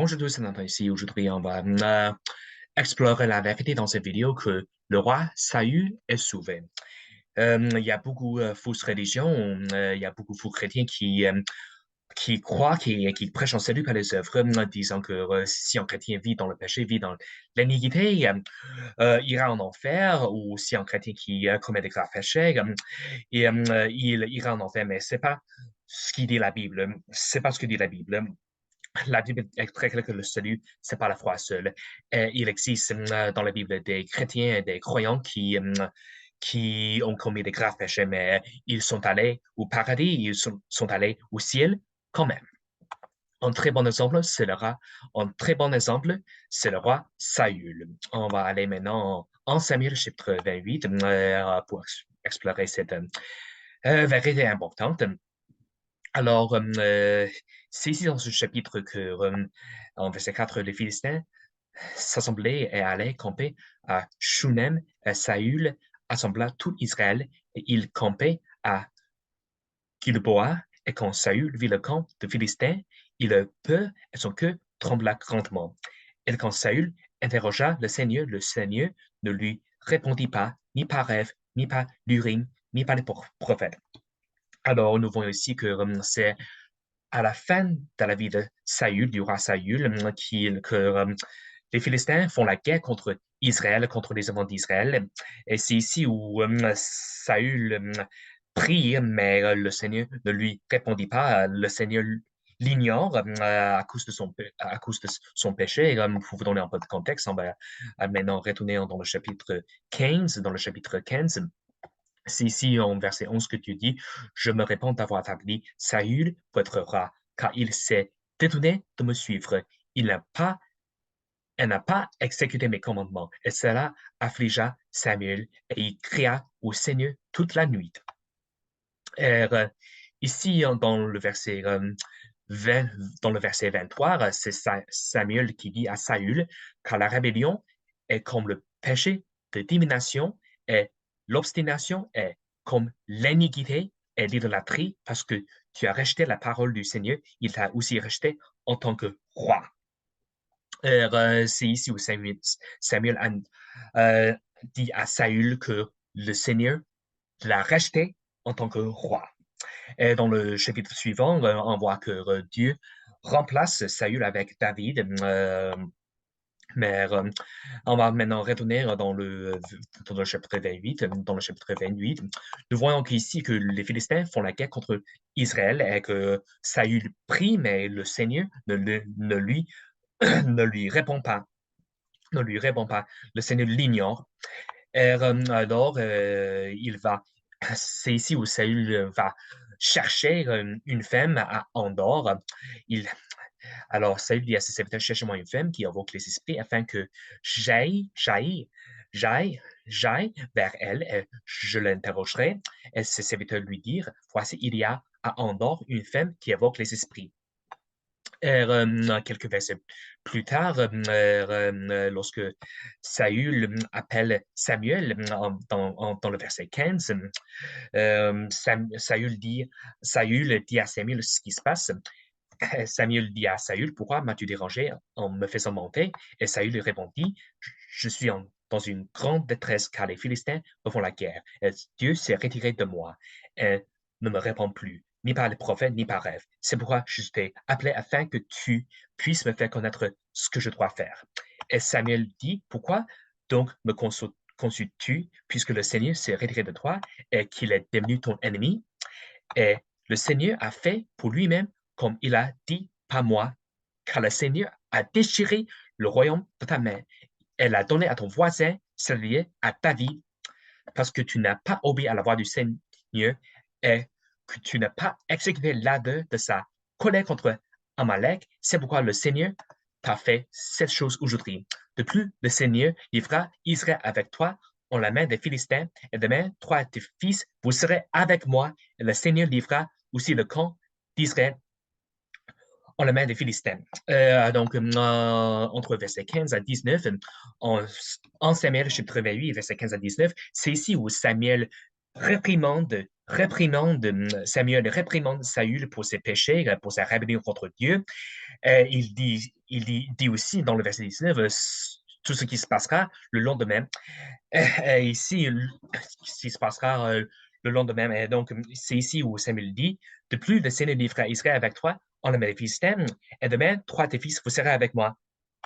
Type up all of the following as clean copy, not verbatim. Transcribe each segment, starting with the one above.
Bonjour à tous, c'est Nathan ici. Aujourd'hui, on va explorer la vérité dans cette vidéo que le roi Saül est sauvé. Il y a beaucoup de fausses religions, il y a beaucoup de faux chrétiens qui croient, qui prêchent en salut par les œuvres, disant que si un chrétien vit dans le péché, vit dans l'iniquité, ira en enfer, ou si un chrétien qui commet des graves péchés, il ira en enfer. Mais c'est pas ce qui dit la Bible. C'est pas ce que dit la Bible. La Bible est très claire que le salut, c'est pas la foi seule. Il existe dans la Bible des chrétiens et des croyants qui ont commis des graves péchés, mais ils sont allés au paradis, sont allés au ciel quand même. Un très bon exemple, c'est le roi Saül. On va aller maintenant en Samuel chapitre 28 pour explorer cette vérité importante. Alors, c'est ici dans ce chapitre que, en verset 4, les Philistins s'assemblaient et allaient camper à Shunem, et Saül assembla tout Israël, et ils campaient à Gilboa, et quand Saül vit le camp de Philistins, il eut peur et son cœur trembla grandement. Et quand Saül interrogea le Seigneur ne lui répondit pas, ni par rêve, ni par l'Urim, ni par les prophètes. Alors, nous voyons ici que c'est à la fin de la vie de Saül, du roi Saül, que les Philistins font la guerre contre Israël, contre les enfants d'Israël. Et c'est ici où Saül prie, mais le Seigneur ne lui répondit pas. Le Seigneur l'ignore à cause de à cause de son péché. Pour vous donner un peu de contexte, on va maintenant retourner dans le chapitre 15. Dans le chapitre 15, c'est ici en verset 11 que tu dis, je me réponds d'avoir affaibli Saül, votre roi, car il s'est détourné de me suivre. Il n'a pas, elle n'a pas exécuté mes commandements. Et cela affligea Samuel, et il cria au Seigneur toute la nuit. Et, ici, dans le verset 20, dans le verset 23, c'est Samuel qui dit à Saül, car la rébellion est comme le péché de divination et l'obstination est comme l'iniquité et l'idolâtrie, parce que tu as rejeté la parole du Seigneur, il t'a aussi rejeté en tant que roi. C'est ici où Samuel dit à Saül que le Seigneur l'a rejeté en tant que roi. Et dans le chapitre suivant, on voit que Dieu remplace Saül avec David. Mais on va maintenant retourner dans le chapitre 28. Dans le chapitre 28, nous voyons qu'ici que les Philistins font la guerre contre Israël et que Saül prie, mais le Seigneur ne lui répond pas. Ne lui répond pas. Le Seigneur l'ignore. Et, alors, c'est ici où Saül va chercher une femme à Andorre. Il, alors, Saül dit à ses serviteurs, cherchez-moi une femme qui invoque les esprits afin que j'aille, j'aille vers elle et je l'interrogerai. Et ses serviteurs lui dirent, voici, il y a à Andorre une femme qui évoque les esprits. Quelques versets plus tard, lorsque Saül appelle Samuel dans le verset 15, Saül dit à Samuel ce qui se passe. Samuel dit à Saül, pourquoi m'as-tu dérangé en me faisant monter? Et Saül lui répondit, je suis dans une grande détresse car les Philistins me font la guerre. Et Dieu s'est retiré de moi et ne me répond plus, ni par les prophètes, ni par rêve. C'est pourquoi je t'ai appelé afin que tu puisses me faire connaître ce que je dois faire. Et Samuel dit, pourquoi donc me consultes-tu puisque le Seigneur s'est retiré de toi et qu'il est devenu ton ennemi? Et le Seigneur a fait pour lui-même comme il a dit, pas moi, car le Seigneur a déchiré le royaume de ta main et l'a donné à ton voisin, c'est-à-dire à David, parce que tu n'as pas obéi à la voix du Seigneur et que tu n'as pas exécuté l'ardeur de sa colère contre Amalek. C'est pourquoi le Seigneur t'a fait cette chose aujourd'hui. De plus, le Seigneur livrera Israël avec toi en la main des Philistins, et demain, toi et tes fils, vous serez avec moi, et le Seigneur livrera aussi le camp d'Israël en la main des Philistins. Donc, entre versets 15 à 19, en Samuel chapitre 28, versets 15 à 19, c'est ici où Samuel réprimande Samuel réprimande Saül pour ses péchés, pour sa rébellion contre Dieu. Il dit aussi dans le verset 19 tout ce qui se passera le lendemain. Ici, ce qui se passera le lendemain. Donc, c'est ici où Samuel dit, de plus, le Seigneur livra Israël avec toi en la main des Philistins, et demain, trois de tes fils, vous serez avec moi.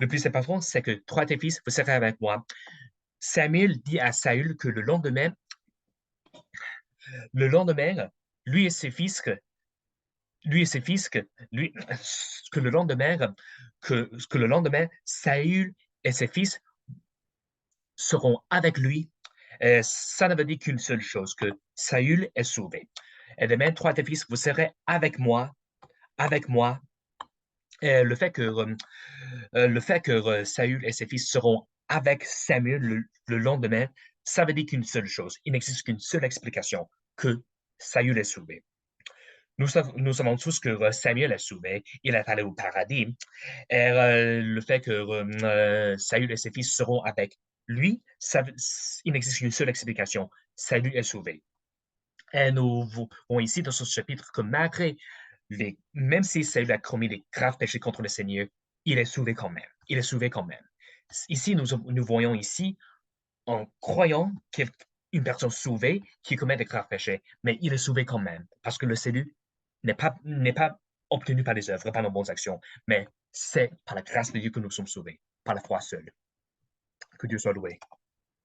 Le plus important, c'est que trois de tes fils, vous serez avec moi. Samuel dit à Saül que le lendemain, lui et ses fils, lui et ses fils, lui, que le lendemain, que le lendemain, Saül et ses fils seront avec lui. Ça ne veut dire qu'une seule chose, que Saül est sauvé. Et demain, trois de tes fils, vous serez avec moi. Le fait que Saül et ses fils seront avec Samuel le lendemain, ça veut dire qu'une seule chose. Il n'existe qu'une seule explication, que Saül est sauvé. Nous savons tous que Samuel est sauvé. Il est allé au paradis. Et le fait que Saül et ses fils seront avec lui, il n'existe qu'une seule explication. Saül est sauvé. Et nous voyons ici dans ce chapitre que même si Saül a commis des graves péchés contre le Seigneur, il est sauvé quand même. Il est sauvé quand même. Ici, nous voyons ici, en croyant qu'une personne sauvée qui commet des graves péchés, mais il est sauvé quand même, parce que le salut n'est pas obtenu par les œuvres, par nos bonnes actions, mais c'est par la grâce de Dieu que nous sommes sauvés, par la foi seule. Que Dieu soit loué.